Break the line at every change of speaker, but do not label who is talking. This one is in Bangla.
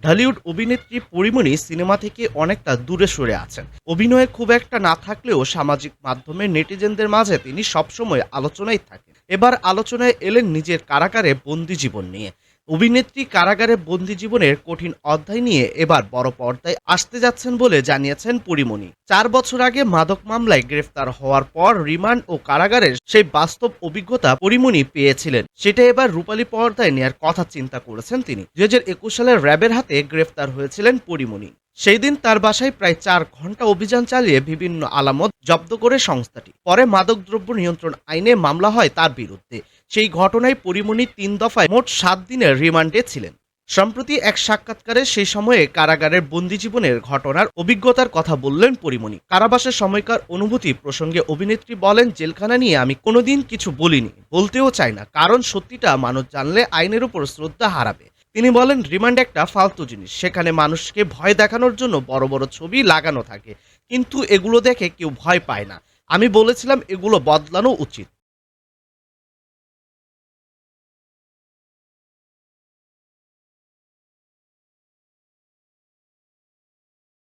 ঢালিউড অভিনেত্রী পরীমণি সিনেমা থেকে অনেকটা দূরে সরে আছেন। অভিনয়ে খুব একটা না থাকলেও সামাজিক মাধ্যমে নেটিজেনদের মাঝে তিনি সবসময় আলোচনায় থাকেন। এবার আলোচনায় এলেন নিজের কারাগারে বন্দি জীবন নিয়ে। অভিনেত্রী কারাগারে বন্দি জীবনের কঠিন অধ্যায় নিয়ে এবার বড় পর্দায় আসতে যাচ্ছেন বলে জানিয়েছেন পরীমণি। 4 বছর আগে মাদক মামলায় গ্রেফতার হওয়ার পর রিমান্ড ও কারাগারের সেই বাস্তব অভিজ্ঞতা পরীমণি পেয়েছিলেন, সেটা এবার রূপালী পর্দায় নেয়ার কথা চিন্তা করেছেন তিনি। 2021 সালে র্যাবের হাতে গ্রেফতার হয়েছিলেন পরীমণি। সেই দিন তার বাসায় প্রায় 4 ঘন্টা অভিযান চালিয়ে বিভিন্ন আলামত জব্দ করে সংস্থাটি। পরে মাদকদ্রব্য নিয়ন্ত্রণ আইনে মামলা হয় তার বিরুদ্ধে। সেই ঘটনায় পরীমণি 3 দফায় মোট 7 দিনের রিমান্ডে ছিলেন। সম্প্রতি এক সাক্ষাৎকারে সেই সময়ে কারাগারের বন্দি জীবনের ঘটনার অভিজ্ঞতার কথা বললেন পরীমণি। কারাবাসের সময়কার অনুভূতি প্রসঙ্গে অভিনেত্রী বলেন, জেলখানা নিয়ে আমি কোনোদিন কিছু বলিনি, বলতেও চাই না, কারণ সত্যিটা মানুষ জানলে আইনের উপর শ্রদ্ধা হারাবে। তিনি বলেন, রিমান্ড একটা ফালতু জিনিস, সেখানে মানুষকে ভয় দেখানোর জন্য বড় বড় ছবি লাগানো থাকে, কিন্তু এগুলো দেখে কেউ ভয় পায় না। আমি বলেছিলাম এগুলো বদলানো উচিত।